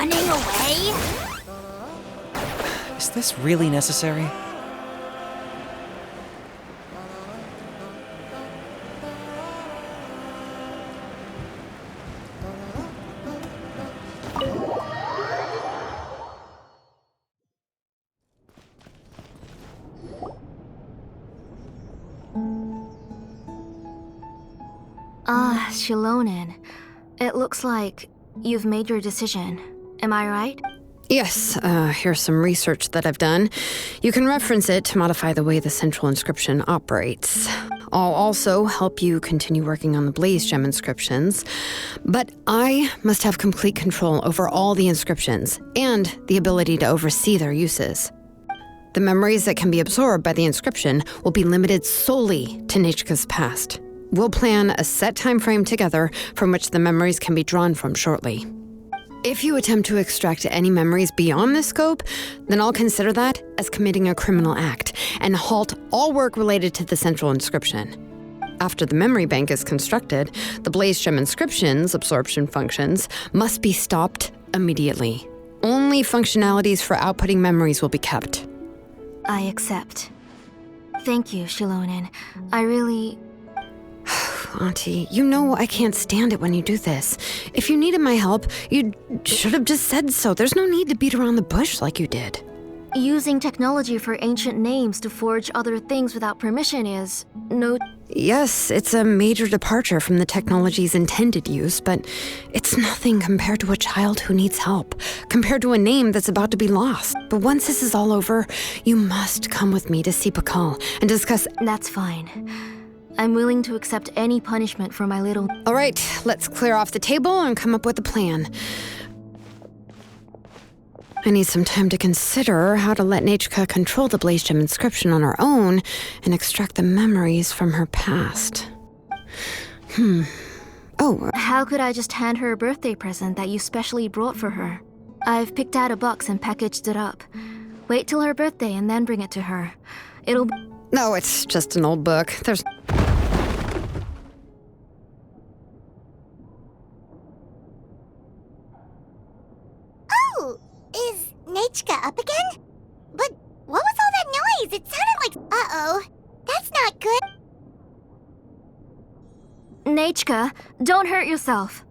running away? Is this really necessary? Xilonen. It looks like you've made your decision. Am I right? Yes, here's some research that I've done. You can reference it to modify the way the central inscription operates. I'll also help you continue working on the Blaze Gem inscriptions, but I must have complete control over all the inscriptions and the ability to oversee their uses. The memories that can be absorbed by the inscription will be limited solely to Nechka's past. We'll plan a set time frame together from which the memories can be drawn from shortly. If you attempt to extract any memories beyond this scope, then I'll consider that as committing a criminal act and halt all work related to the central inscription. After the memory bank is constructed, the Blaze Gem inscription's absorption functions must be stopped immediately. Only functionalities for outputting memories will be kept. I accept. Thank you, Xilonen. I really... Auntie, you know I can't stand it when you do this. If you needed my help, you should have just said so. There's no need to beat around the bush like you did. Using technology for ancient names to forge other things without permission is no... Yes, it's a major departure from the technology's intended use, but it's nothing compared to a child who needs help, compared to a name that's about to be lost. But once this is all over, you must come with me to see Pakal and discuss... That's fine. I'm willing to accept any punishment for my little... All right, let's clear off the table and come up with a plan. I need some time to consider how to let Nechka control the Blaze Gem inscription on her own and extract the memories from her past. How could I just hand her a birthday present that you specially brought for her? I've picked out a box and packaged it up. Wait till her birthday and then bring it to her. It'll... No, it's just an old book. There's... Oh, is Nechka up again? But what was all that noise? It sounded like... Uh-oh, that's not good. Nechka, don't hurt yourself.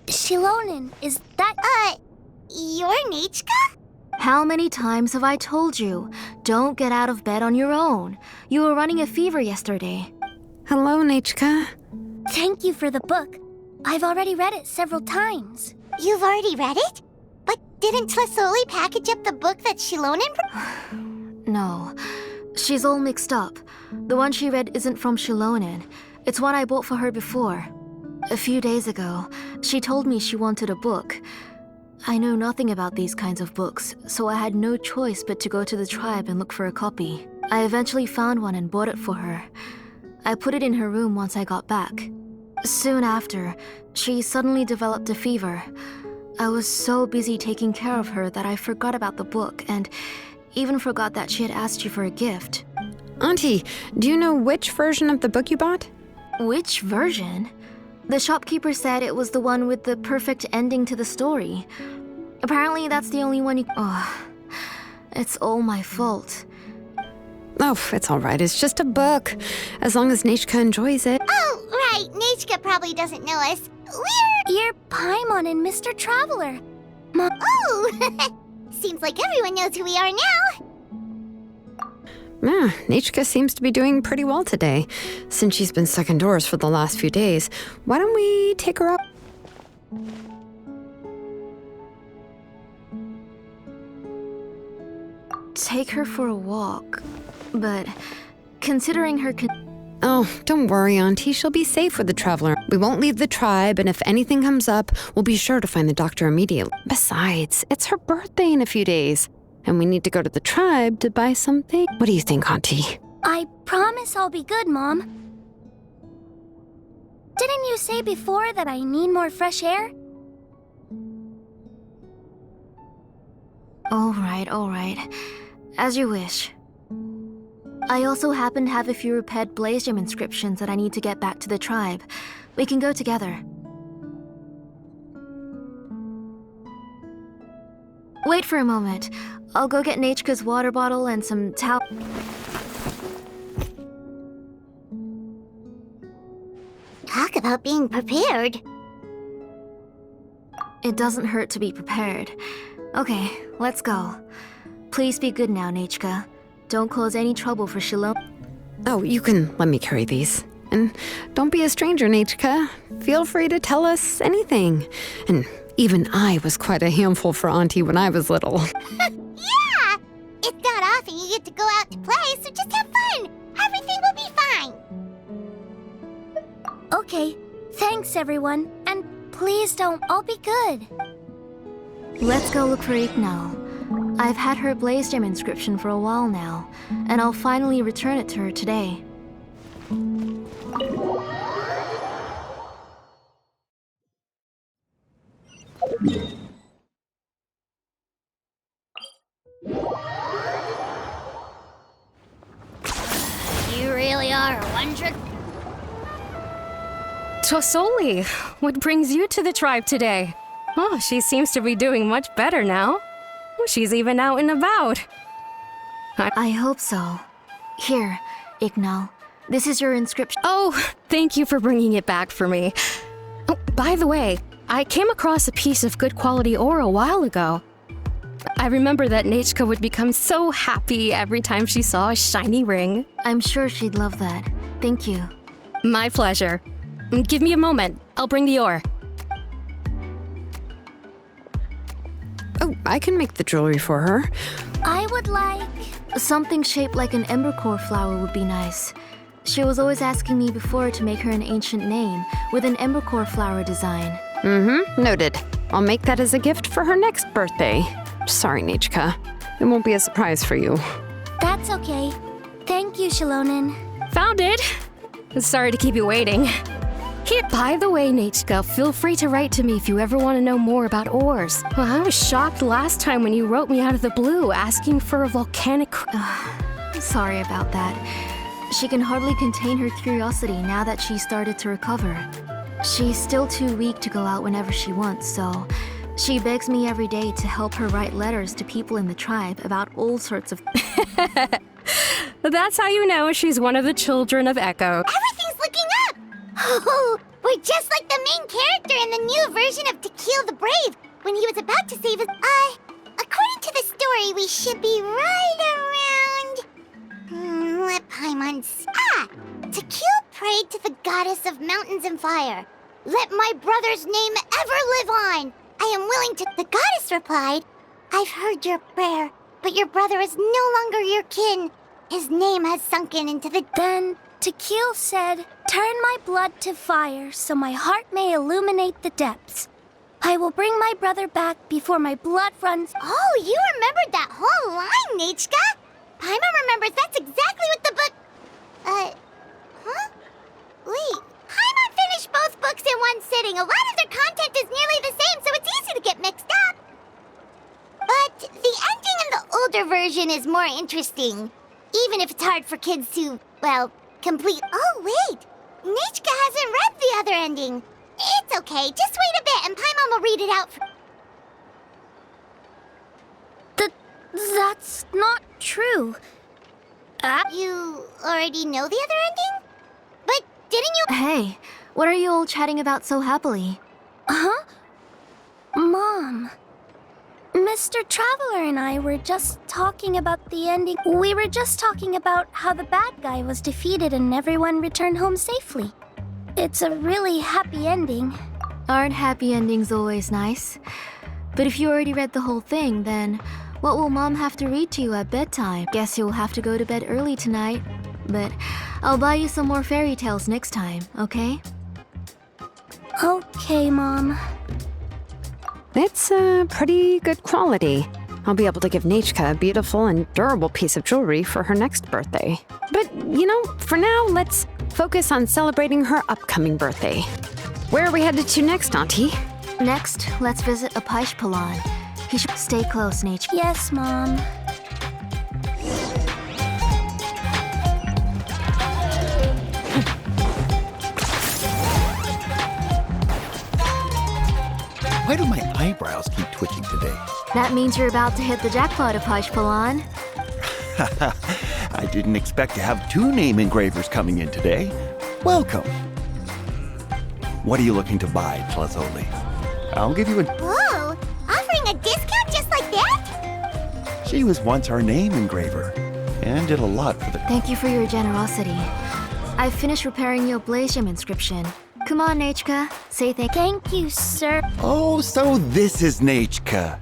Xilonen, is that... You're Nechka? How many times have I told you? Don't get out of bed on your own. You were running a fever yesterday. Hello, Nechka. Thank you for the book. I've already read it several times. You've already read it? But didn't Tlesoli package up the book that Xilonen... No. She's all mixed up. The one she read isn't from Xilonen. It's one I bought for her before. A few days ago, she told me she wanted a book. I know nothing about these kinds of books, so I had no choice but to go to the tribe and look for a copy. I eventually found one and bought it for her. I put it in her room once I got back. Soon after, she suddenly developed a fever. I was so busy taking care of her that I forgot about the book and even forgot that she had asked you for a gift. Auntie, do you know which version of the book you bought? Which version? The shopkeeper said it was the one with the perfect ending to the story. Apparently that's the only one you... Oh, it's all my fault. Oh, it's all right. It's just a book. As long as Nechka enjoys it. Oh, right. Nechka probably doesn't know us. You're Paimon and Mr. Traveler. Oh! Seems like everyone knows who we are now. Yeah, Nechka seems to be doing pretty well today. Since she's been stuck indoors for the last few days, why don't we take her up? Take her for a walk. But considering her... Oh, don't worry, Auntie. She'll be safe with the Traveler. We won't leave the tribe, and if anything comes up, we'll be sure to find the doctor immediately. Besides, it's her birthday in a few days. And we need to go to the tribe to buy something. What do you think, Auntie? I promise I'll be good, Mom. Didn't you say before that I need more fresh air? All right. As you wish. I also happen to have a few repaired Blaze Gem inscriptions that I need to get back to the tribe. We can go together. Wait for a moment. I'll go get Nachka's water bottle and some towel. Talk about being prepared. It doesn't hurt to be prepared. Okay, let's go. Please be good now, Nachka. Don't cause any trouble for Xilonen. Oh, you can let me carry these. And don't be a stranger, Nachka. Feel free to tell us anything. And even I was quite a handful for Auntie when I was little. Yeah! It's not often you get to go out to play, so just have fun. Everything will be fine. Okay, thanks everyone. And please don't, I'll be good. Let's go look for Ignal. I've had her blaze gem inscription for a while now, and I'll finally return it to her today. You really are a one-trick. Tosoli, what brings you to the tribe today? Oh, she seems to be doing much better now. She's even out and about. I hope so. Here, Ignal. This is your inscription. Oh, thank you for bringing it back for me. Oh, by the way, I came across a piece of good quality ore a while ago. I remember that Nachka would become so happy every time she saw a shiny ring. I'm sure she'd love that. Thank you. My pleasure. Give me a moment. I'll bring the ore. Oh, I can make the jewelry for her. I would like... Something shaped like an embercore flower would be nice. She was always asking me before to make her an ancient name with an embercore flower design. Noted. I'll make that as a gift for her next birthday. Sorry, Nachka. It won't be a surprise for you. That's okay. Thank you, Xilonen. Found it! Sorry to keep you waiting. Here, by the way, Nachka, feel free to write to me if you ever want to know more about ores. Well, I was shocked last time when you wrote me out of the blue asking for a volcanic... Sorry about that. She can hardly contain her curiosity now that she's started to recover. She's still too weak to go out whenever she wants, so she begs me every day to help her write letters to people in the tribe about all sorts of... That's how you know she's one of the children of Echo. Everything's looking up! Oh, we're just like the main character in the new version of Tequil the Brave when he was about to save us. According to the story, we should be right around... let Paimon... Tequil prayed to the goddess of mountains and fire. Let my brother's name ever live on. I am willing to... The goddess replied, I've heard your prayer, but your brother is no longer your kin. His name has sunken into the... Then Tequil said, turn my blood to fire so my heart may illuminate the depths. I will bring my brother back before my blood runs... Oh, you remembered that whole line, Nachka? Paimon remembers that's exactly what the book... Huh? Wait, Paimon finished both books in one sitting. A lot of their content is nearly the same, so it's easy to get mixed up. But the ending in the older version is more interesting. Even if it's hard for kids to, well, complete... Oh, wait! Nachka hasn't read the other ending. It's okay, just wait a bit and Paimon will read it out for... That's not true. You already know the other ending? But didn't you... Hey, what are you all chatting about so happily? Huh? Mom... Mr. Traveler and I were just talking about the ending. We were just talking about how the bad guy was defeated and everyone returned home safely. It's a really happy ending. Aren't happy endings always nice? But if you already read the whole thing, then what will Mom have to read to you at bedtime? Guess you'll have to go to bed early tonight. But I'll buy you some more fairy tales next time, okay? Okay, Mom. It's pretty good quality. I'll be able to give Nachka a beautiful and durable piece of jewelry for her next birthday. But, for now, let's focus on celebrating her upcoming birthday. Where are we headed to next, Auntie? Next, let's visit Apaish Palan. He should stay close, Nachka. Yes, Mom. Why do my eyebrows keep twitching today? That means you're about to hit the jackpot, Apashpalan. I didn't expect to have 2 name engravers coming in today. Welcome. What are you looking to buy, Tlazoli? I'll give you a... Whoa! Offering a discount just like that? She was once our name engraver and did a lot for the... Thank you for your generosity. I've finished repairing your blaze gem inscription. Come on, Nechka. Say Thank you, sir. Oh, so this is Nechka.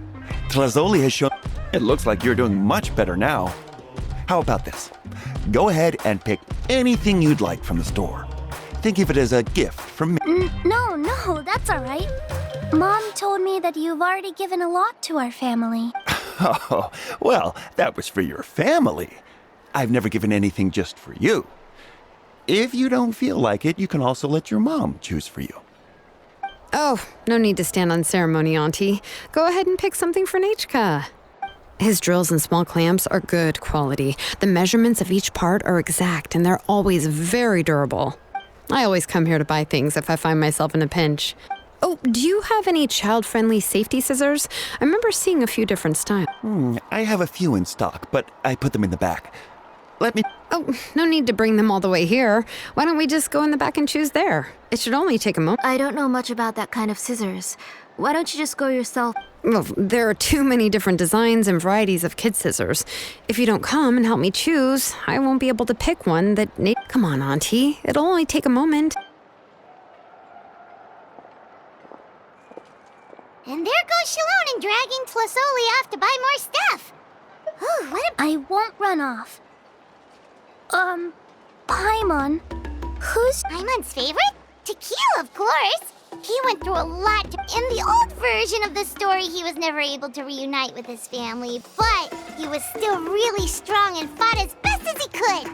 Tlazoli has shown... It looks like you're doing much better now. How about this? Go ahead and pick anything you'd like from the store. Think of it as a gift from me. No, that's all right. Mom told me that you've already given a lot to our family. Oh, well, that was for your family. I've never given anything just for you. If you don't feel like it, you can also let your mom choose for you. Oh, no need to stand on ceremony, Auntie. Go ahead and pick something for Nechka. His drills and small clamps are good quality. The measurements of each part are exact, and they're always very durable. I always come here to buy things if I find myself in a pinch. Oh, do you have any child-friendly safety scissors? I remember seeing a few different styles. I have a few in stock, but I put them in the back. Let me... Oh, no need to bring them all the way here. Why don't we just go in the back and choose there? It should only take a moment. I don't know much about that kind of scissors. Why don't you just go yourself? Well, there are too many different designs and varieties of kid scissors. If you don't come and help me choose, I won't be able to pick one that... Come on, Auntie. It'll only take a moment. And there goes Xilonen dragging Tlazoli off to buy more stuff. Ooh, I won't run off. Paimon. Who's Paimon's favorite? Tequila, of course. He went through a lot. In the old version of the story, he was never able to reunite with his family, but he was still really strong and fought as best as he could.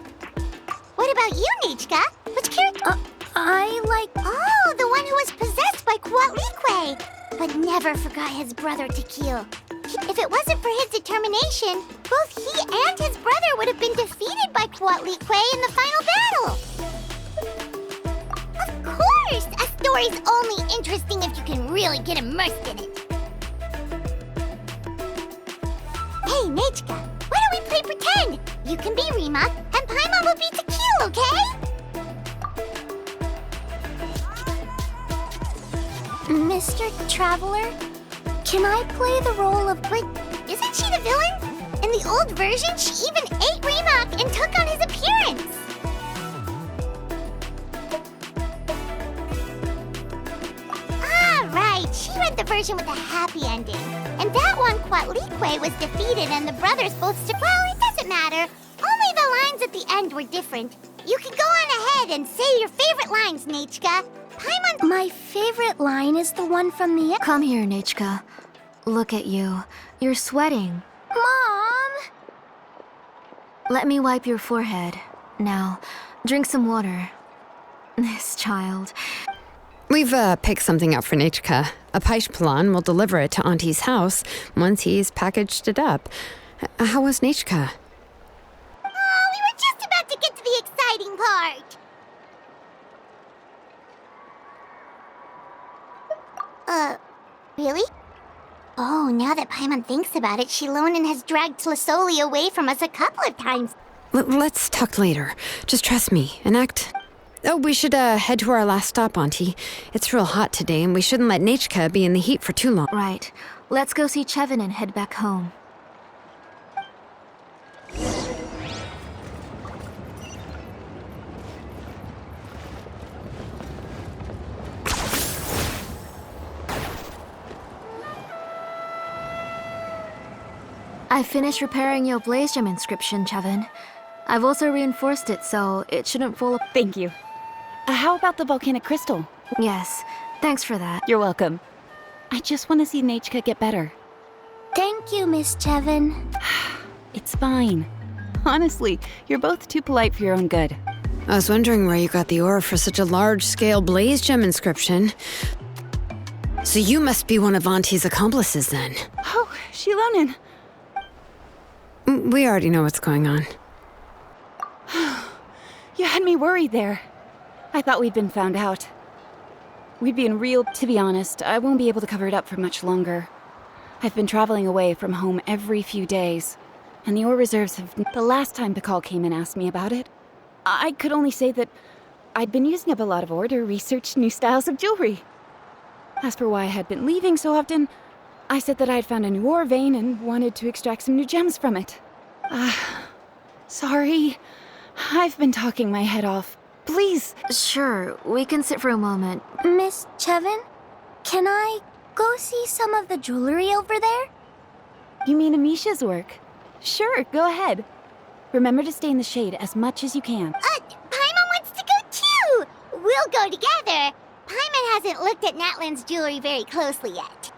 What about you, Nechka? Which character? I like... Oh, the one who was possessed by Quatlique, but never forgot his brother Tequila. If it wasn't for his determination, both he and his brother would have been defeated by Quatlique in the final battle. Of course! A story's only interesting if you can really get immersed in it. Hey, Nechka, why don't we play pretend? You can be Rima, and Paimon will be Tequila, okay? Mr. Traveler, can I play the role of... But isn't she the villain? In the old version, she even ate Remak and took on his appearance. Ah, right. She read the version with a happy ending. And that one, Quatlique was defeated and the brothers both... Well, it doesn't matter. Only the lines at the end were different. You can go on ahead and say your favorite lines, Nechka. Paimon... My favorite line is the one from the... Come here, Nechka. Look at you. You're sweating. Mom! Let me wipe your forehead. Now, drink some water. This child. We've picked something up for Nechka. Apashpalan will deliver it to Auntie's house once he's packaged it up. How was Nechka? Oh, we were just about to get to the exciting part. Really? Oh, now that Paimon thinks about it, Xilonen has dragged Tlazoli away from us a couple of times. Let's talk later. Just trust me and act... Oh, we should head to our last stop, Auntie. It's real hot today, and we shouldn't let Nechka be in the heat for too long. Right. Let's go see Chevin and head back home. I finished repairing your blaze gem inscription, Chevin. I've also reinforced it so it shouldn't fall apart. Thank you. How about the volcanic crystal? Yes, thanks for that. You're welcome. I just want to see Nechka get better. Thank you, Miss Chevin. It's fine. Honestly, you're both too polite for your own good. I was wondering where you got the ore for such a large-scale blaze gem inscription. So you must be one of Auntie's accomplices, then. Oh, Xilonen. We already know what's going on. You had me worried there. I thought we'd been found out. We'd be in real... To be honest, I won't be able to cover it up for much longer. I've been traveling away from home every few days, and the ore reserves have... The last time Pakal came and asked me about it, I could only say that I'd been using up a lot of ore to research new styles of jewelry. As for why I had been leaving so often, I said that I had found a new ore vein and wanted to extract some new gems from it. Sorry. I've been talking my head off. Please. Sure, we can sit for a moment. Miss Chevin, can I go see some of the jewelry over there? You mean Amisha's work? Sure, go ahead. Remember to stay in the shade as much as you can. Paimon wants to go too! We'll go together. Paimon hasn't looked at Natlan's jewelry very closely yet.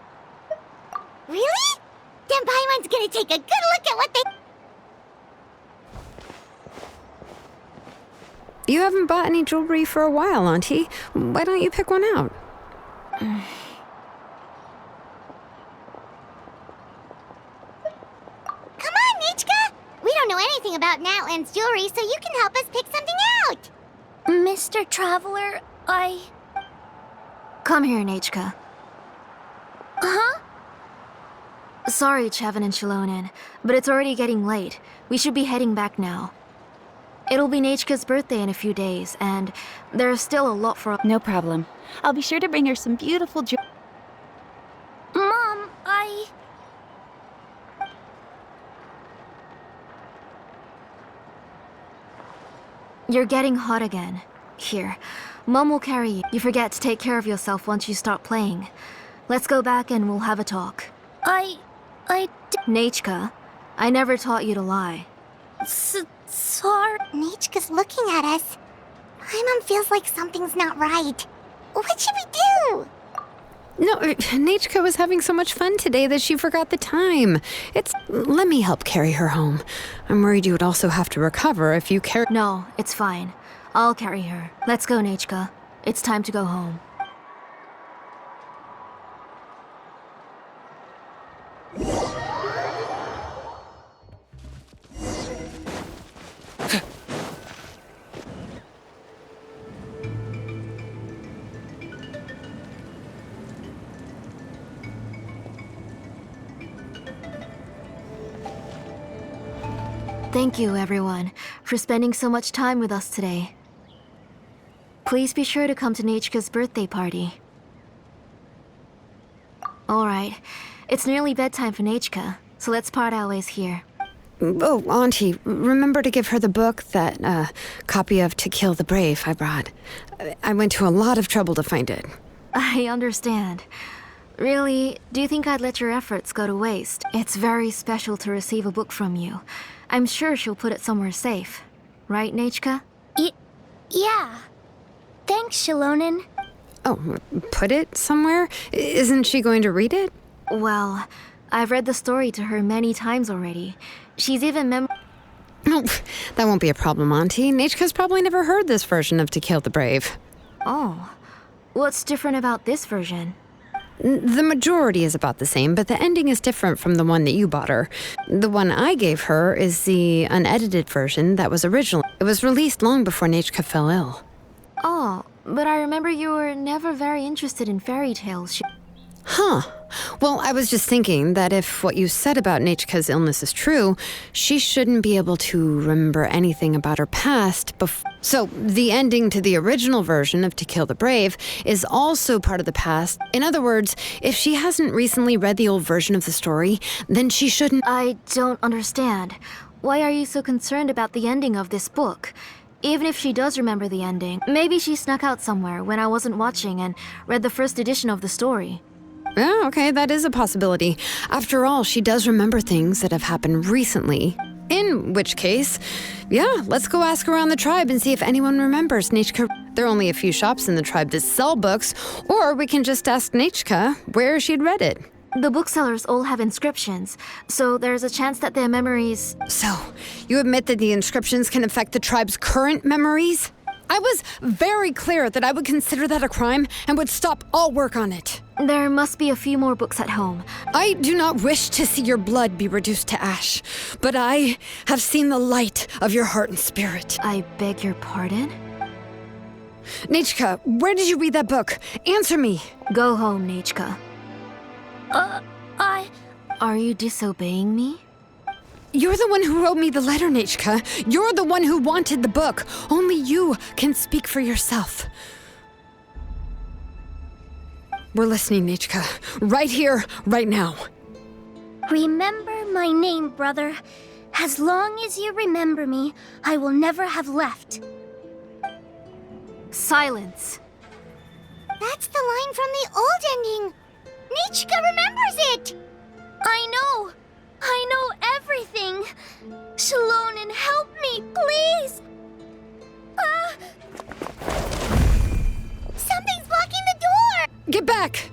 Really? Then Paimon's gonna take a good look at what they... You haven't bought any jewelry for a while, Auntie. Why don't you pick one out? Come on, Nichka! We don't know anything about Natlan's jewelry, so you can help us pick something out! Mr. Traveler, Come here, Nechka. Huh? Sorry, Chevin and Xilonen, but it's already getting late. We should be heading back now. It'll be Nechka's birthday in a few days, and there's still a lot for... No problem. I'll be sure to bring her some beautiful Mom, You're getting hot again. Here, Mom will carry you. You forget to take care of yourself once you start playing. Let's go back and we'll have a talk. Nechka, I never taught you to lie. Sorry. Nichka's looking at us. Paimon feels like something's not right. What should we do? No, Nechka was having so much fun today that she forgot the time. Let me help carry her home. I'm worried you would also have to recover if you carry... No, it's fine. I'll carry her. Let's go, Nechka. It's time to go home. Thank you, everyone, for spending so much time with us today. Please be sure to come to Nechka's birthday party. Alright, it's nearly bedtime for Nechka, so let's part our ways here. Oh, Auntie, remember to give her the book, that copy of To Kill the Brave I brought. I went to a lot of trouble to find it. I understand. Really, do you think I'd let your efforts go to waste? It's very special to receive a book from you. I'm sure she'll put it somewhere safe. Right, Nechka? Yeah. Thanks, Xilonen. Oh, put it somewhere? Isn't she going to read it? Well, I've read the story to her many times already. She's even No, that won't be a problem, Auntie. Nechka's probably never heard this version of To Kill the Brave. Oh. What's different about this version? The majority is about the same, but the ending is different from the one that you bought her. The one I gave her is the unedited version that was original. It was released long before Nechka fell ill. Oh, but I remember you were never very interested in fairy tales. Huh. Well, I was just thinking that if what you said about Nechka's illness is true, she shouldn't be able to remember anything about her past before. So, the ending to the original version of To Kill the Brave is also part of the past. In other words, if she hasn't recently read the old version of the story, then she shouldn't... I don't understand. Why are you so concerned about the ending of this book? Even if she does remember the ending, maybe she snuck out somewhere when I wasn't watching and read the first edition of the story. Yeah, okay, that is a possibility. After all, she does remember things that have happened recently. In which case, yeah, let's go ask around the tribe and see if anyone remembers Nechka. There are only a few shops in the tribe that sell books, or we can just ask Nechka where she'd read it. The booksellers all have inscriptions, so there's a chance that their memories... So, you admit that the inscriptions can affect the tribe's current memories? I was very clear that I would consider that a crime and would stop all work on it. There must be a few more books at home. I do not wish to see your blood be reduced to ash, but I have seen the light of your heart and spirit. I beg your pardon? Nechka, where did you read that book? Answer me. Go home, Nechka. Are you disobeying me? You're the one who wrote me the letter, Nechka. You're the one who wanted the book. Only you can speak for yourself. We're listening, Nechka. Right here, right now. Remember my name, brother. As long as you remember me, I will never have left. Silence. That's the line from the old ending. Nichika remembers it! I know everything. Xilonen, help me, please! Something's blocking the door! Get back!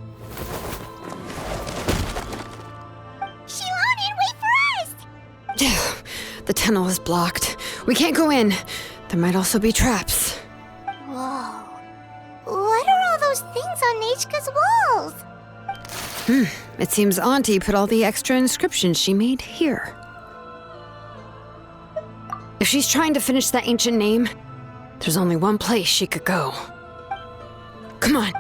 Xilonen, wait for us! The tunnel is blocked. We can't go in. There might also be traps. Whoa. What are all those things on Nechka's walls? It seems Auntie put all the extra inscriptions she made here. If she's trying to finish that ancient name, there's only one place she could go. Come on.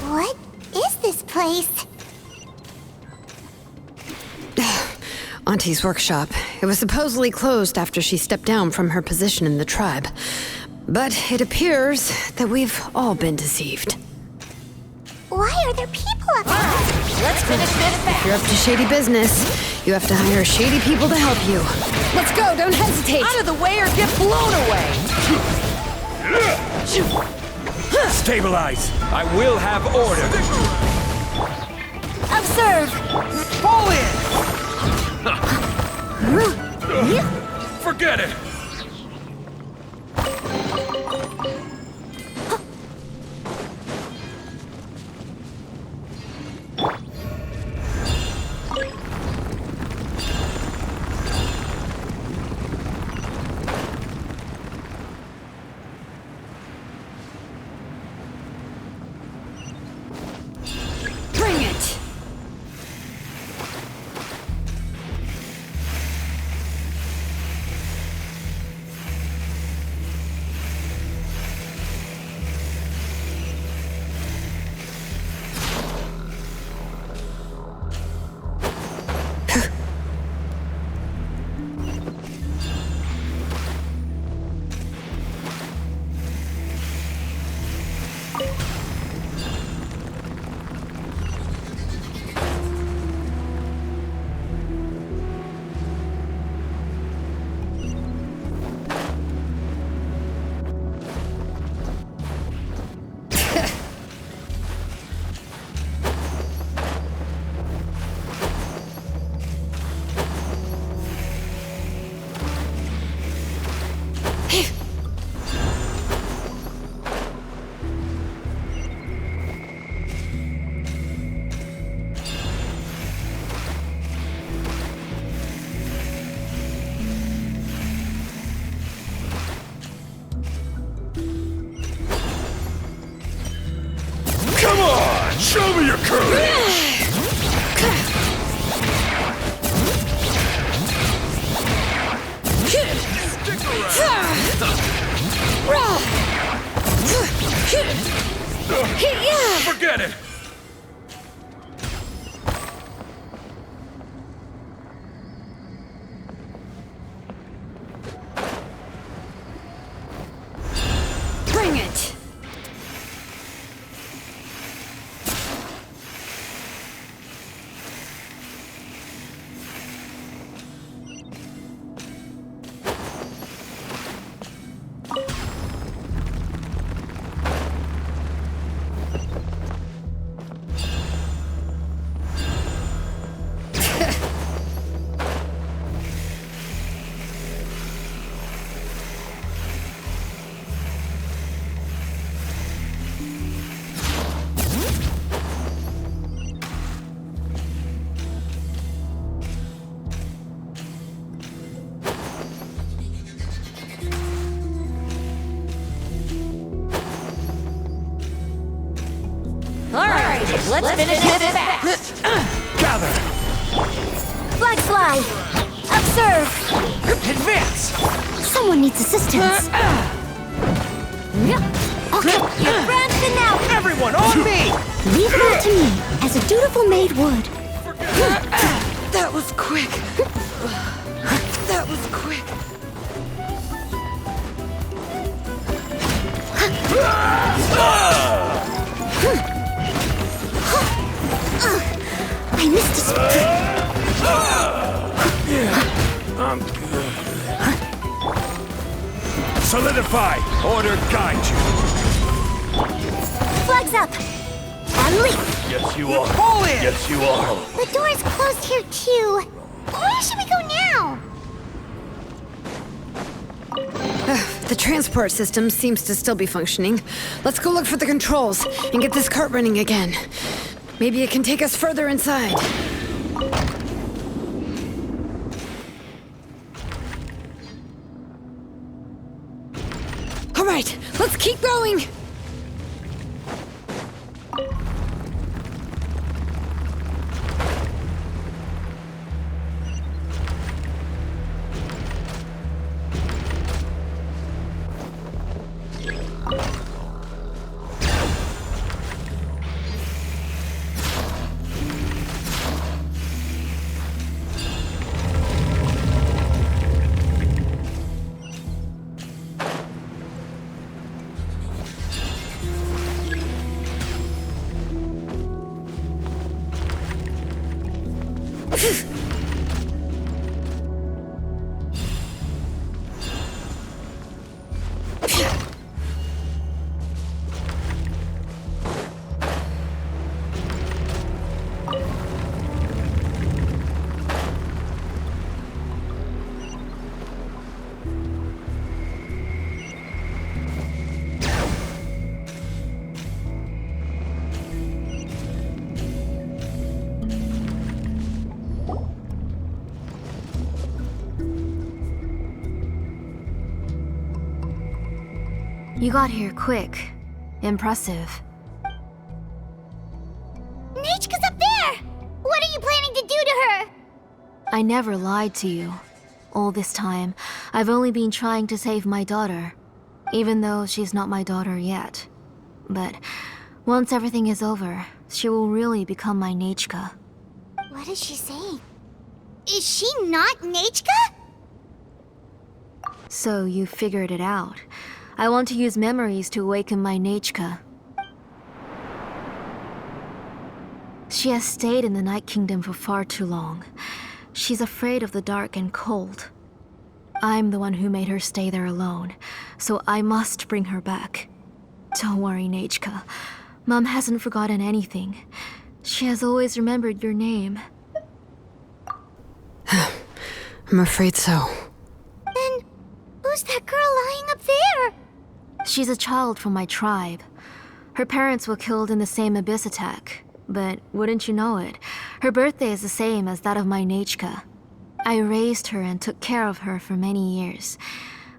What is this place? Auntie's workshop. It was supposedly closed after she stepped down from her position in the tribe. But it appears that we've all been deceived. Why are there people up there? Let's finish this If fast. you're up to shady business, you have to hire shady people to help you. Let's go, don't hesitate! Out of the way or get blown away. Stabilize! I will have order! Observe. Fall in! Forget it! Bring it! Come on! Show me your courage! Stick around! Forget it! Bring it! Let's finish this fast. Gather! Flag fly! Observe! Advance! Someone needs assistance. Okay, branching out! Everyone on me! Leave it up to me, as a dutiful maid would. That was quick. That was quick. I missed a spot. I'm good. Solidify! Order guide you! Flags up! And leap! Yes, you are. Pull in! Yes, you are. The door's closed here, too. Where should we go now? The transport system seems to still be functioning. Let's go look for the controls and get this cart running again. Maybe it can take us further inside. All right, let's keep going. You got here quick. Impressive. Nechka's up there! What are you planning to do to her? I never lied to you. All this time, I've only been trying to save my daughter, even though she's not my daughter yet. But once everything is over, she will really become my Nechka. What is she saying? Is she not Nechka? So you figured it out. I want to use memories to awaken my Nechka. She has stayed in the Night Kingdom for far too long. She's afraid of the dark and cold. I'm the one who made her stay there alone, so I must bring her back. Don't worry, Nechka. Mom hasn't forgotten anything. She has always remembered your name. I'm afraid so. Then, who's that girl lying up there? She's a child from my tribe. Her parents were killed in the same abyss attack. But wouldn't you know it, her birthday is the same as that of my Nechka. I raised her and took care of her for many years.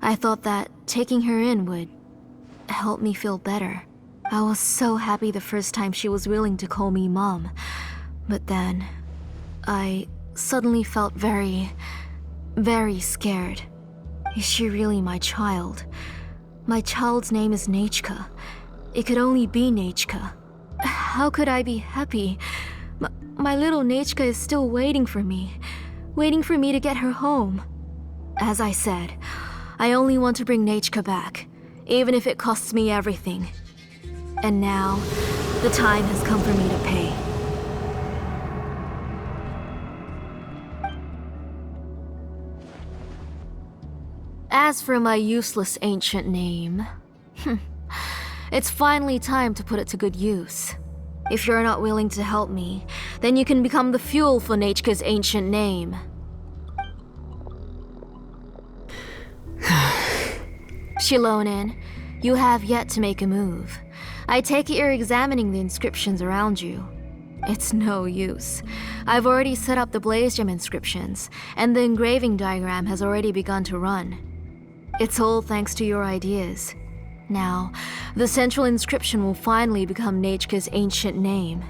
I thought that taking her in would help me feel better. I was so happy the first time she was willing to call me Mom. But then, I suddenly felt very, very scared. Is she really my child? My child's name is Nechka. It could only be Nechka. How could I be happy? My little Nechka is still waiting for me to get her home. As I said, I only want to bring Nechka back, even if it costs me everything. And now, the time has come for me to pay. As for my useless ancient name, it's finally time to put it to good use. If you're not willing to help me, then you can become the fuel for Nechka's ancient name. Xilonen, you have yet to make a move. I take it you're examining the inscriptions around you. It's no use. I've already set up the blaze gem inscriptions, and the engraving diagram has already begun to run. It's all thanks to your ideas. Now, the central inscription will finally become Nechka's ancient name.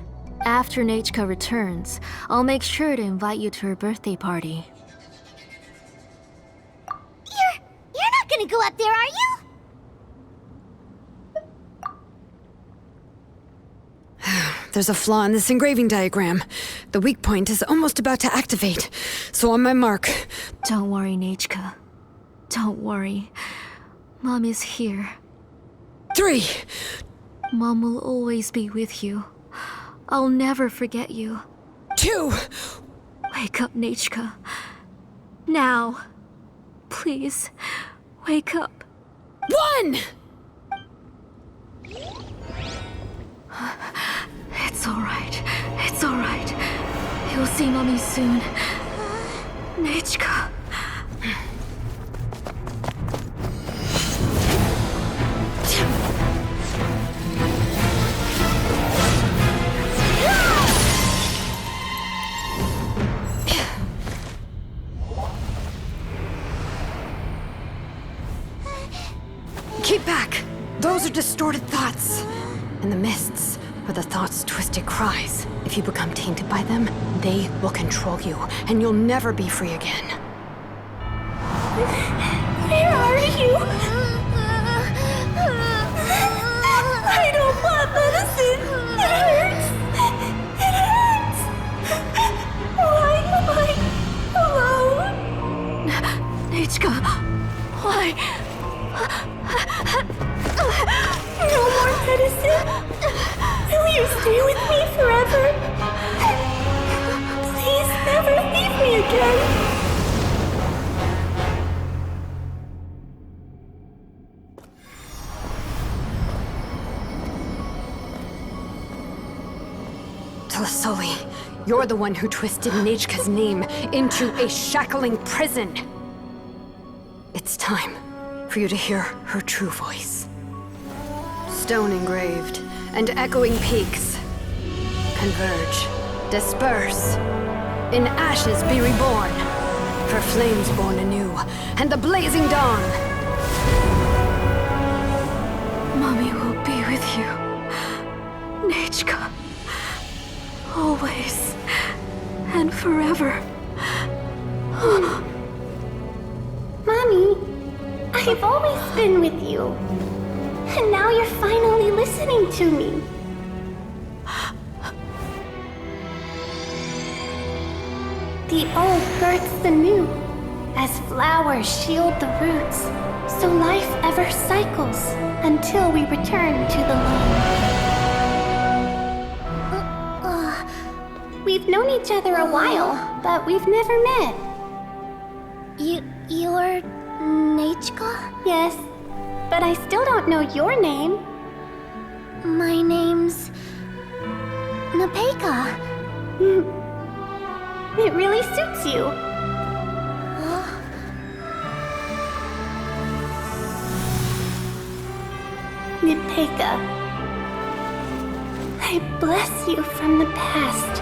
After Nechka returns, I'll make sure to invite you to her birthday party. You're not gonna go up there, are you? There's a flaw in this engraving diagram. The weak point is almost about to activate. So on my mark. Don't worry, Nechka. Don't worry. Mom is here. 3. Mom will always be with you. I'll never forget you. 2. Wake up, Nechka. Now. Please, wake up. 1! It's alright. It's alright. You'll see Mommy soon. Nechka. Keep back! Those are distorted thoughts. In the mists are the thoughts' twisted cries. If you become tainted by them, they will control you, and you'll never be free again. Where are you? I don't want medicine. It hurts. It hurts. Why am I alone? Nechka, why? No more medicine. Will you stay with me forever? Please never leave me again. Tlasoli, you're the one who twisted Nechka's name into a shackling prison. It's time for you to hear her true voice. Stone engraved and echoing peaks converge, disperse, in ashes be reborn, for flames born anew, and the blazing dawn. Mommy will be with you. Nechka. Always. And forever. Mommy, I've always been with you. And now you're finally listening to me. The old births the new, as flowers shield the roots, so life ever cycles until we return to the land. We've known each other a while, but we've never met. You're Nechka? Yes, but I still don't know your name. My name's Nepeka. It really suits you. Nepeka, I bless you from the past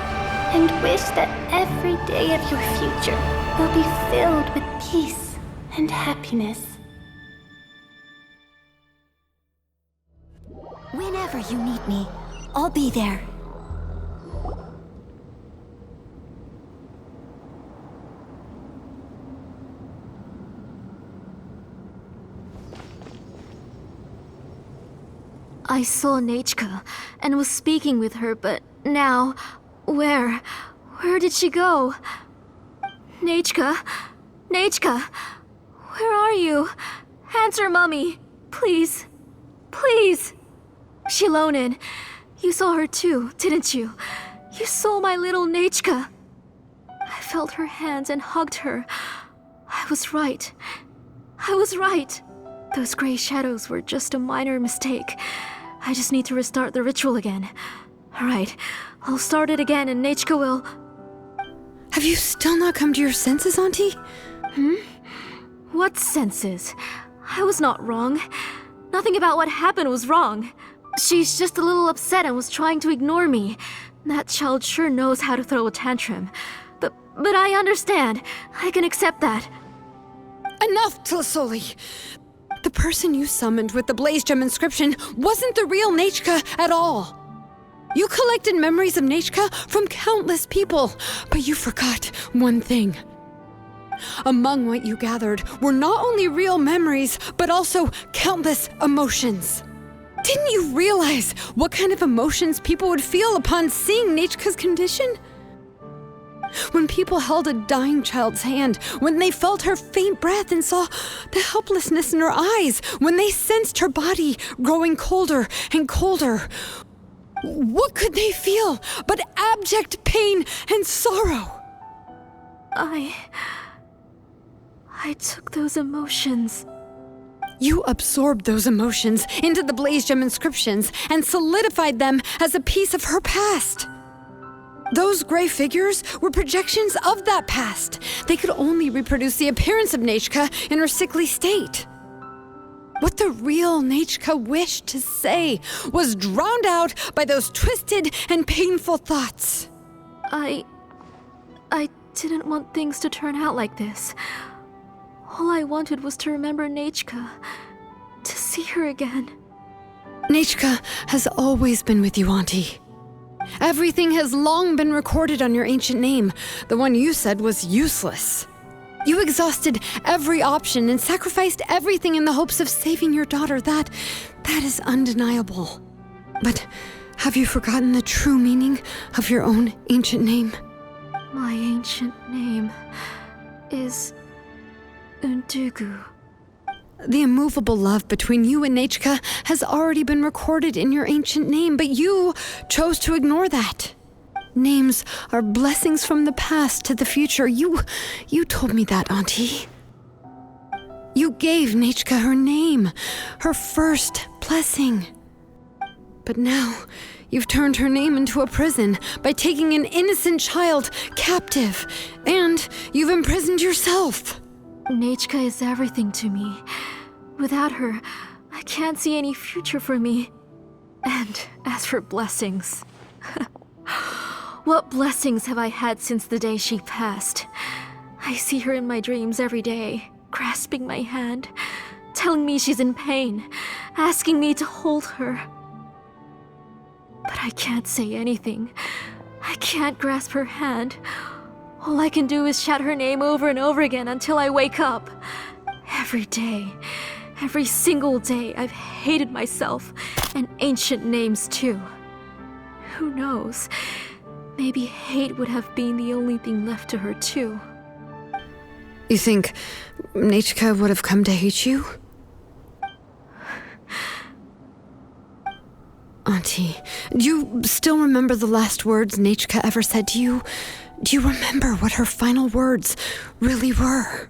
and wish that every day of your future will be filled with peace and happiness. Whenever you need me, I'll be there. I saw Nechka and was speaking with her, but now, where? Where did she go? Nechka? Nechka? Where are you? Answer, Mummy. Please. Please. Xilonen, you saw her too, didn't you? You saw my little Nechka. I felt her hands and hugged her. I was right. I was right. Those gray shadows were just a minor mistake. I just need to restart the ritual again. Alright, I'll start it again and Nechka will... Have you still not come to your senses, Auntie? What senses? I was not wrong. Nothing about what happened was wrong. She's just a little upset and was trying to ignore me. That child sure knows how to throw a tantrum. But I understand. I can accept that. Enough, Tlasoli! The person you summoned with the Blaze Gem inscription wasn't the real Nechka at all. You collected memories of Nechka from countless people, but you forgot one thing. Among what you gathered were not only real memories, but also countless emotions. Didn't you realize what kind of emotions people would feel upon seeing Nechka's condition? When people held a dying child's hand, when they felt her faint breath and saw the helplessness in her eyes, when they sensed her body growing colder and colder, what could they feel but abject pain and sorrow? I took those emotions. You absorbed those emotions into the Blaze Gem inscriptions and solidified them as a piece of her past. Those gray figures were projections of that past. They could only reproduce the appearance of Nechka in her sickly state. What the real Nechka wished to say was drowned out by those twisted and painful thoughts. I didn't want things to turn out like this. All I wanted was to remember Nechka, to see her again. Nechka has always been with you, Auntie. Everything has long been recorded on your ancient name, the one you said was useless. You exhausted every option and sacrificed everything in the hopes of saving your daughter. That is undeniable. But have you forgotten the true meaning of your own ancient name? My ancient name is Undugu. The immovable love between you and Nechka has already been recorded in your ancient name, but you chose to ignore that. Names are blessings from the past to the future. You told me that, Auntie. You gave Nechka her name, her first blessing. But now, you've turned her name into a prison by taking an innocent child captive, and you've imprisoned yourself. Nechka is everything to me. Without her, I can't see any future for me. And as for blessings... What blessings have I had since the day she passed? I see her in my dreams every day, grasping my hand, telling me she's in pain, asking me to hold her. But I can't say anything. I can't grasp her hand. All I can do is shout her name over and over again until I wake up. Every day, every single day, I've hated myself, and ancient names too. Who knows? Maybe hate would have been the only thing left to her too. You think Nechka would have come to hate you? Auntie, do you still remember the last words Nechka ever said to you? Do you remember what her final words really were?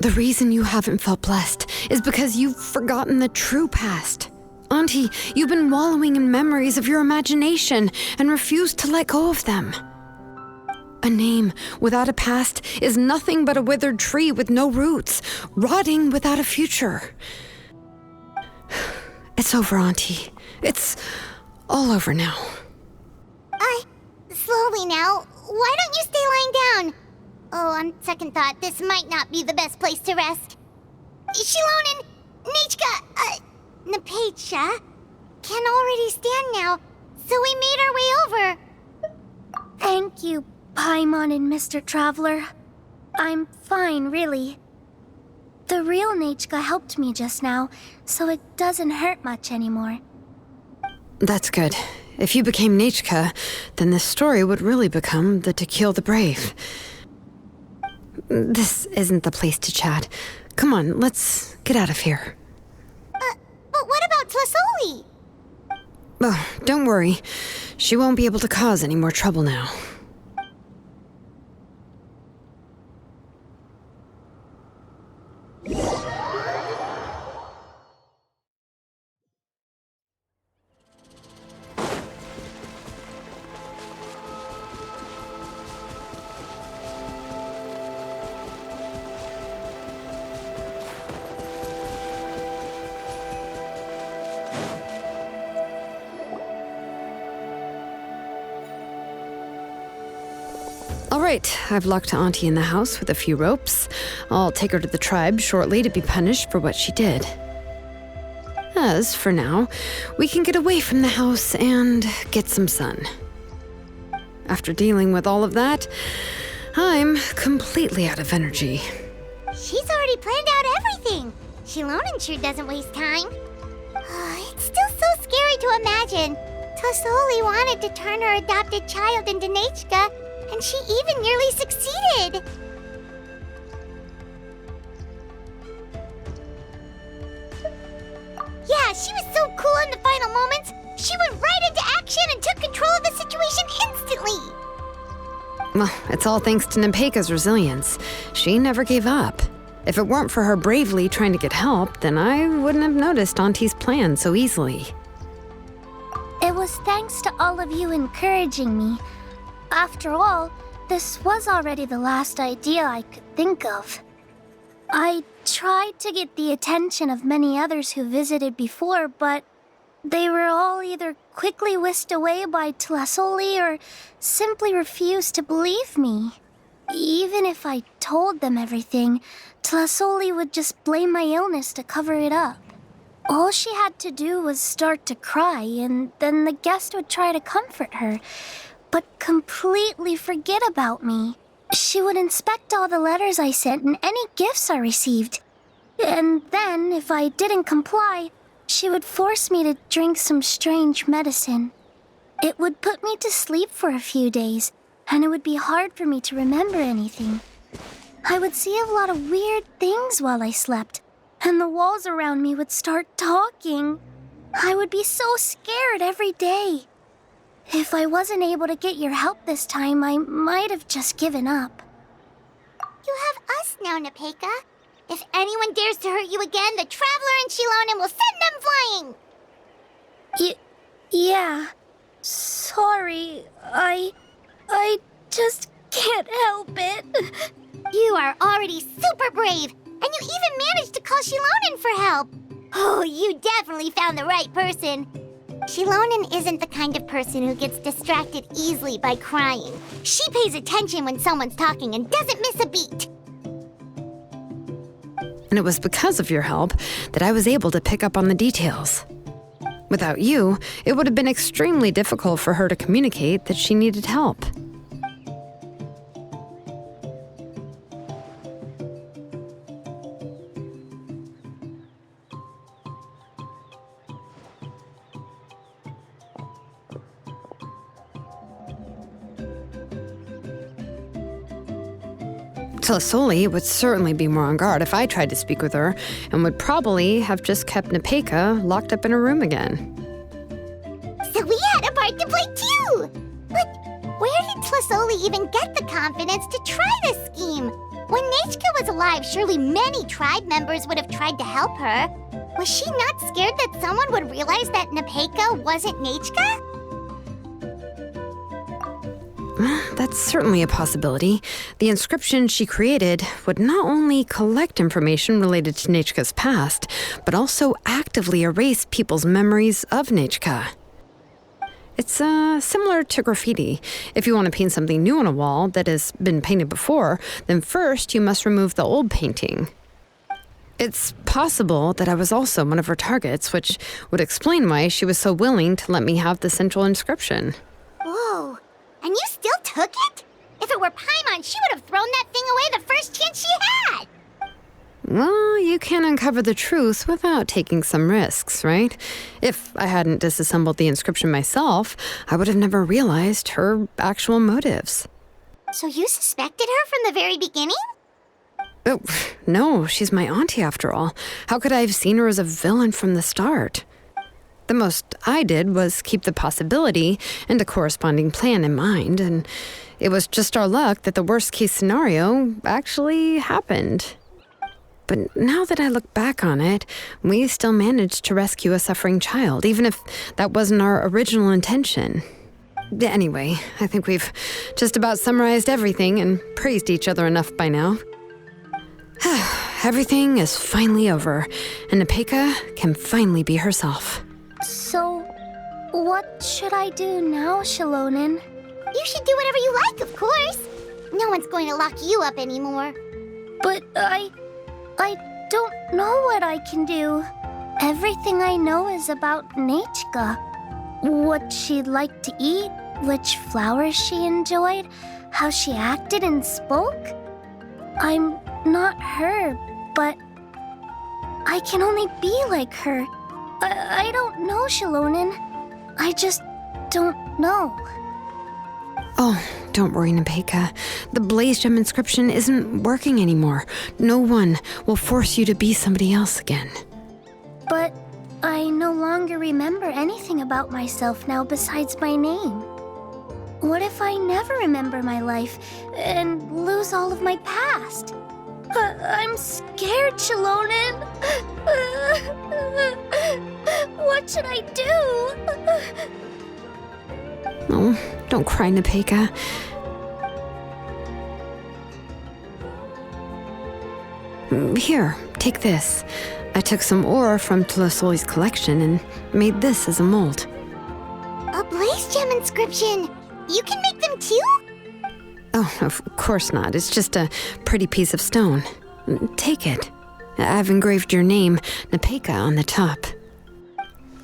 The reason you haven't felt blessed is because you've forgotten the true past. Auntie, you've been wallowing in memories of your imagination and refused to let go of them. A name without a past is nothing but a withered tree with no roots, rotting without a future. It's over, Auntie. It's all over now. Slowly now. Why don't you stay lying down? Oh, on second thought, this might not be the best place to rest. Xilonen, Nechka, Napecha can already stand now, so we made our way over. Thank you, Paimon and Mr. Traveler. I'm fine, really. The real Nechka helped me just now, so it doesn't hurt much anymore. That's good. If you became Nechka, then this story would really become the To Kill the Brave. This isn't the place to chat. Come on, let's get out of here. But what about Tlasoli? Oh, don't worry. She won't be able to cause any more trouble now. All right, I've locked Auntie in the house with a few ropes. I'll take her to the tribe shortly to be punished for what she did. because, for now, we can get away from the house and get some sun. After dealing with all of that, I'm completely out of energy. She's already planned out everything. Xilonen sure doesn't waste time. It's still so scary to imagine. Tlasoli wanted to turn her adopted child into Nechka, and she even nearly succeeded. Yeah, she was so cool in the final moments. She went right into action and took control of the situation instantly. Well, it's all thanks to Nepeka's resilience. She never gave up. If it weren't for her bravely trying to get help, then I wouldn't have noticed Auntie's plan so easily. It was thanks to all of you encouraging me. After all, this was already the last idea I could think of. I tried to get the attention of many others who visited before, but they were all either quickly whisked away by Tlasoli or simply refused to believe me. Even if I told them everything, Tlasoli would just blame my illness to cover it up. All she had to do was start to cry, and then the guest would try to comfort her, but completely forget about me. She would inspect all the letters I sent and any gifts I received. And then, if I didn't comply, she would force me to drink some strange medicine. It would put me to sleep for a few days, and it would be hard for me to remember anything. I would see a lot of weird things while I slept, and the walls around me would start talking. I would be so scared every day. If I wasn't able to get your help this time, I might have just given up. You have us now, Nepeka. If anyone dares to hurt you again, the Traveler and Xilonen will send them flying! Yeah. Sorry, I just can't help it. You are already super brave, and you even managed to call Xilonen for help. Oh, you definitely found the right person. Xilonen isn't the kind of person who gets distracted easily by crying. She pays attention when someone's talking and doesn't miss a beat. And it was because of your help that I was able to pick up on the details. Without you, it would have been extremely difficult for her to communicate that she needed help. Tlasoli would certainly be more on guard if I tried to speak with her, and would probably have just kept Nepeka locked up in her room again. So we had a part to play too! But where did Tlasoli even get the confidence to try this scheme? When Nechka was alive, surely many tribe members would have tried to help her. Was she not scared that someone would realize that Nepeka wasn't Nechka? That's certainly a possibility. The inscription she created would not only collect information related to Nechka's past, but also actively erase people's memories of Nechka. It's similar to graffiti. If you want to paint something new on a wall that has been painted before, then first you must remove the old painting. It's possible that I was also one of her targets, which would explain why she was so willing to let me have the central inscription. Whoa. And you still took it? If it were Paimon, she would have thrown that thing away the first chance she had! Well, you can uncover the truth without taking some risks, right? If I hadn't disassembled the inscription myself, I would have never realized her actual motives. So you suspected her from the very beginning? Oh, no, she's my auntie after all. How could I have seen her as a villain from the start? The most I did was keep the possibility and a corresponding plan in mind, and it was just our luck that the worst-case scenario actually happened. But now that I look back on it, we still managed to rescue a suffering child, even if that wasn't our original intention. Anyway, I think we've just about summarized everything and praised each other enough by now. Everything is finally over, and Nepeka can finally be herself. So, what should I do now, Xilonen? You should do whatever you like, of course. No one's going to lock you up anymore. But I don't know what I can do. Everything I know is about Nechka. What she liked to eat, which flowers she enjoyed, how she acted and spoke. I'm not her, but I can only be like her. I don't know, Xilonen. I just don't know. Oh, don't worry, Nepeka. The Blaze Gem inscription isn't working anymore. No one will force you to be somebody else again. But I no longer remember anything about myself now besides my name. What if I never remember my life and lose all of my past? I'm scared, Xilonen. What should I do? Oh, don't cry, Nepeka. Here, take this. I took some ore from Tlasoli's collection and made this as a mold. A Blaze Gem inscription! You can make them too? Oh, of course not. It's just a pretty piece of stone. Take it. I've engraved your name, Nepeka, on the top.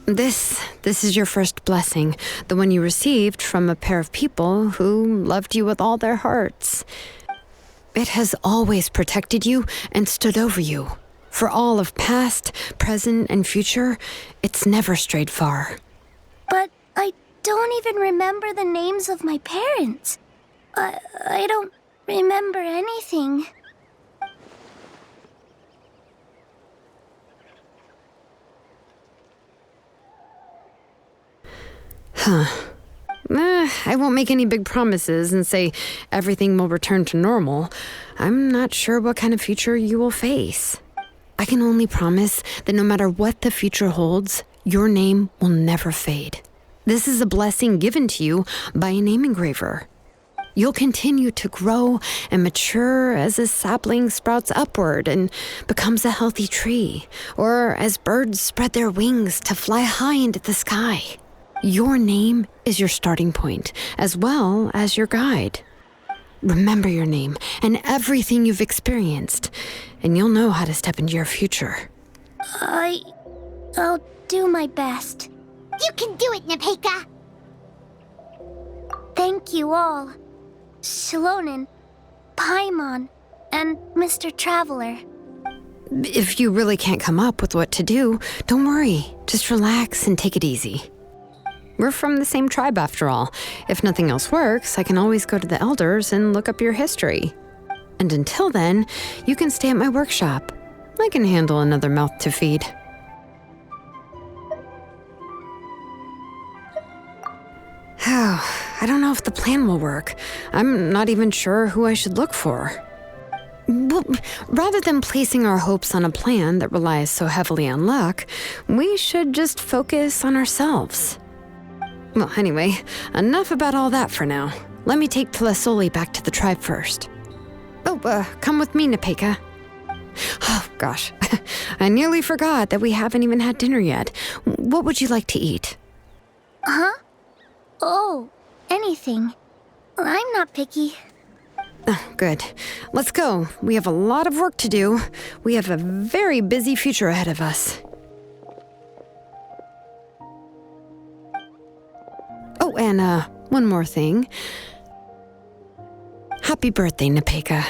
This is your first blessing, the one you received from a pair of people who loved you with all their hearts. It has always protected you and stood over you. For all of past, present, and future, it's never strayed far. But I don't even remember the names of my parents. I don't remember anything. I won't make any big promises and say everything will return to normal. I'm not sure what kind of future you will face. I can only promise that no matter what the future holds, your name will never fade. This is a blessing given to you by a name engraver. You'll continue to grow and mature as a sapling sprouts upward and becomes a healthy tree, or as birds spread their wings to fly high into the sky. Your name is your starting point, as well as your guide. Remember your name and everything you've experienced, and you'll know how to step into your future. I'll do my best. You can do it, Nepeka! Thank you all. Xilonen, Paimon, and Mr. Traveler. If you really can't come up with what to do, don't worry. Just relax and take it easy. We're from the same tribe after all. If nothing else works, I can always go to the elders and look up your history. And until then, you can stay at my workshop. I can handle another mouth to feed. I don't know if the plan will work. I'm not even sure who I should look for. Well, rather than placing our hopes on a plan that relies so heavily on luck, we should just focus on ourselves. Well, anyway, enough about all that for now. Let me take Tlasoli back to the tribe first. Oh, come with me, Nepeka. Oh, gosh. I nearly forgot that we haven't even had dinner yet. What would you like to eat? Huh? Oh, anything. I'm not picky. Oh, good. Let's go. We have a lot of work to do. We have a very busy future ahead of us. Oh, and one more thing. Happy birthday, Nepeka.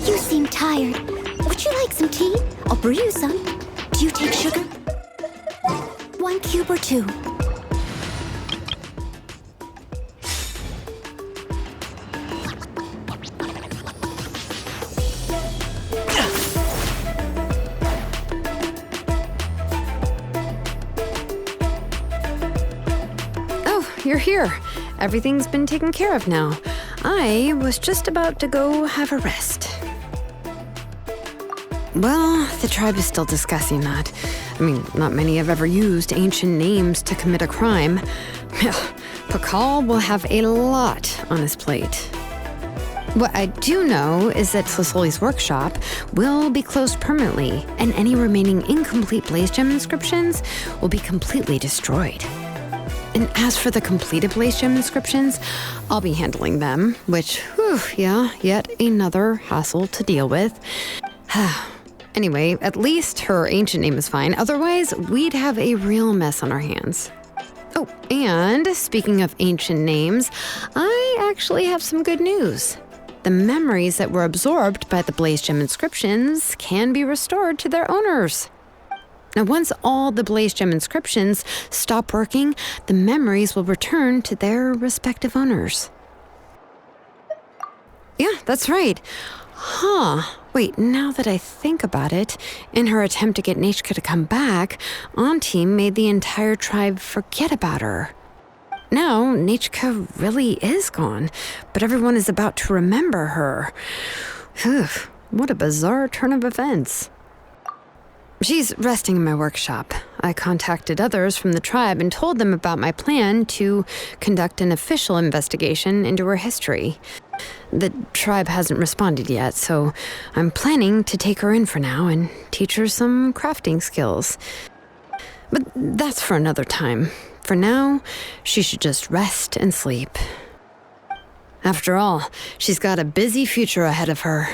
You seem tired. Would you like some tea? I'll brew you some. Do you take sugar? 1 cube or 2? you're here. Everything's been taken care of now. I was just about to go have a rest. Well, the tribe is still discussing that. I mean, not many have ever used ancient names to commit a crime. Pakal will have a lot on his plate. What I do know is that Slisoli's workshop will be closed permanently, and any remaining incomplete Blaze Gem inscriptions will be completely destroyed. And as for the completed Blaze Gem inscriptions, I'll be handling them, which, yet another hassle to deal with. Anyway, at least her ancient name is fine. Otherwise, we'd have a real mess on our hands. Oh, and speaking of ancient names, I actually have some good news. The memories that were absorbed by the Blaze Gem inscriptions can be restored to their owners. Now, once all the Blaze Gem inscriptions stop working, the memories will return to their respective owners. Yeah, that's right. Wait, now that I think about it, in her attempt to get Nechka to come back, Auntie made the entire tribe forget about her. Now, Nechka really is gone, but everyone is about to remember her. What a bizarre turn of events. She's resting in my workshop. I contacted others from the tribe and told them about my plan to conduct an official investigation into her history. The tribe hasn't responded yet, so I'm planning to take her in for now and teach her some crafting skills. But that's for another time. For now, she should just rest and sleep. After all, she's got a busy future ahead of her.